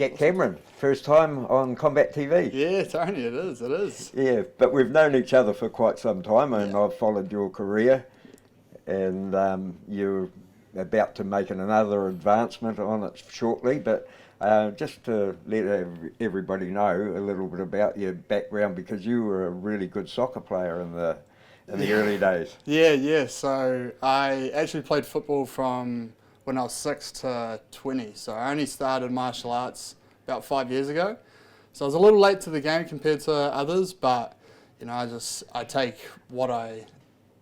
Jack Cameron, first time on Combat TV. Yeah, Tony, it is. Yeah, but we've known each other for quite some time, and I've followed your career, and you're about to make another advancement on it shortly, but just to let everybody know a little bit about your background, because you were a really good soccer player in the early days. Yeah. So I actually played football from when I was 6 to 20. So I only started martial arts about 5 years ago. So I was a little late to the game compared to others, but I take what I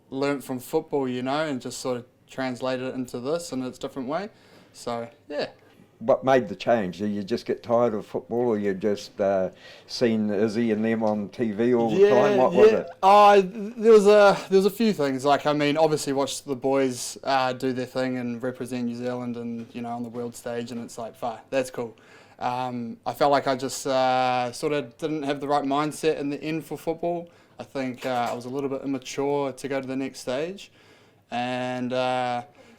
learnt from football, and just sort of translate it into this in its different way. So yeah. What made the change? Did you just get tired of football, or you just seen Izzy and them on TV all the time? What was it? There was a few things. Obviously watched the boys do their thing and represent New Zealand and on the world stage, and it's like, that's cool. I felt like I just sort of didn't have the right mindset in the end for football. I think I was a little bit immature to go to the next stage, and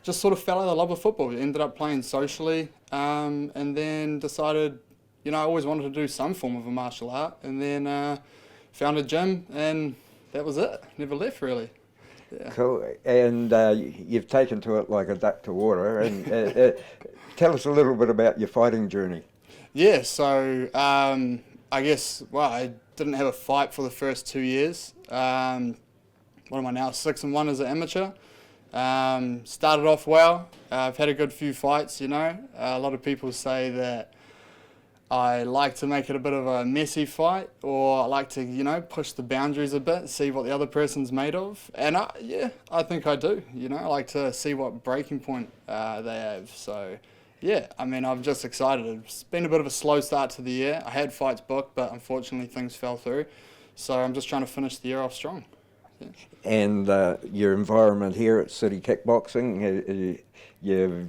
just sort of fell out of love with football. Ended up playing socially, and then decided, I always wanted to do some form of a martial art, and then found a gym, and that was it. Never left, really. Yeah. Cool. And you've taken to it like a duck to water. And tell us a little bit about your fighting journey. Yeah, so I guess, I didn't have a fight for the first 2 years. What am I now, 6-1 as an amateur. Started off well. I've had a good few fights, A lot of people say that I like to make it a bit of a messy fight, or I like to, push the boundaries a bit, see what the other person's made of. And I think I do, I like to see what breaking point they have. So yeah, I'm just excited. It's been a bit of a slow start to the year. I had fights booked, but unfortunately things fell through. So I'm just trying to finish the year off strong. Yeah. And your environment here at City Kickboxing, you've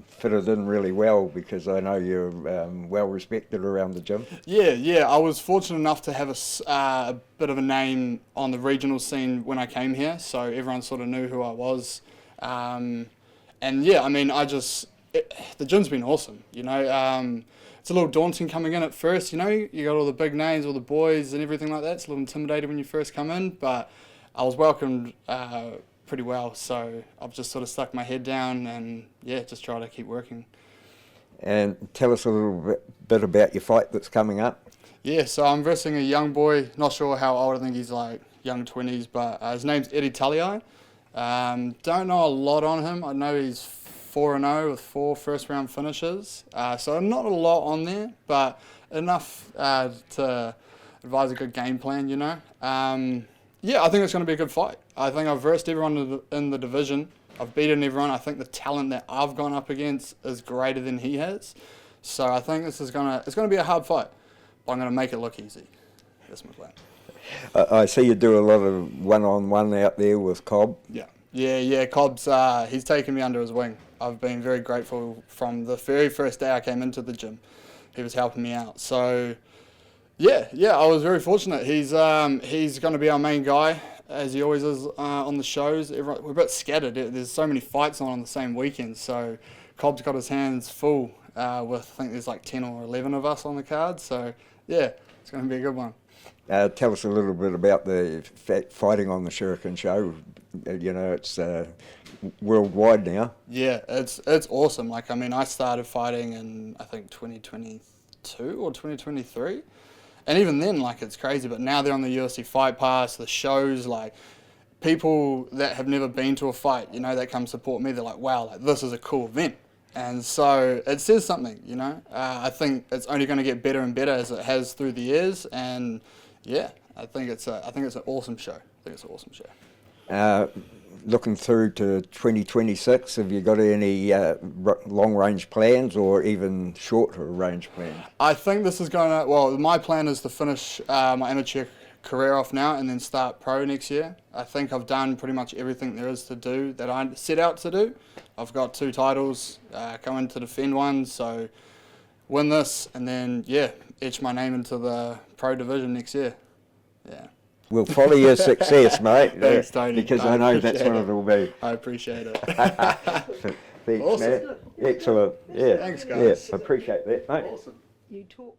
fitted in really well, because I know you're well respected around the gym. Yeah. I was fortunate enough to have a bit of a name on the regional scene when I came here, so everyone sort of knew who I was. And yeah, the gym's been awesome. It's a little daunting coming in at first. You got all the big names, all the boys and everything like that. It's a little intimidating when you first come in, but I was welcomed pretty well, so I've just sort of stuck my head down and just try to keep working. And tell us a little bit about your fight that's coming up. Yeah, so I'm wrestling a young boy, not sure how old, I think he's like young 20s, but his name's Eddie Tulliai. Don't know a lot on him. I know he's 4-0 with 4 first-round finishes, so not a lot on there, but enough to advise a good game plan, Yeah, I think it's going to be a good fight. I think I've versed everyone in the division. I've beaten everyone. I think the talent that I've gone up against is greater than he has. So I think it's going to be a hard fight, but I'm going to make it look easy. That's my plan. I see you do a lot of one-on-one out there with Cobb. Yeah. Cobb's he's taken me under his wing. I've been very grateful from the very first day I came into the gym. He was helping me out. So yeah, I was very fortunate. He's going to be our main guy, as he always is on the shows. We're a bit scattered. There's so many fights on the same weekend, so Cobb's got his hands full with, I think there's like 10 or 11 of us on the card. So yeah, it's going to be a good one. Tell us a little bit about the fighting on the Shuriken show. It's worldwide now. Yeah, it's awesome. I started fighting in, I think, 2022 or 2023. And even then, it's crazy. But now they're on the UFC Fight Pass, the shows, people that have never been to a fight, that come support me, they're like, wow, this is a cool event. And so it says something, I think it's only going to get better and better as it has through the years. And yeah, I think it's an awesome show. Looking through to 2026, have you got any long-range plans or even short-range plans? I think this is my plan is to finish my amateur career off now and then start pro next year. I think I've done pretty much everything there is to do that I set out to do. I've got 2 titles, going to defend one, so win this and then, etch my name into the pro division next year. Yeah. We'll follow your success, mate. Thanks, Tony. Because I know that's what it'll be. I appreciate it. Thanks, awesome. Matt. Excellent. Yeah. Thanks, guys. Yeah, I appreciate that, mate. Awesome. you talk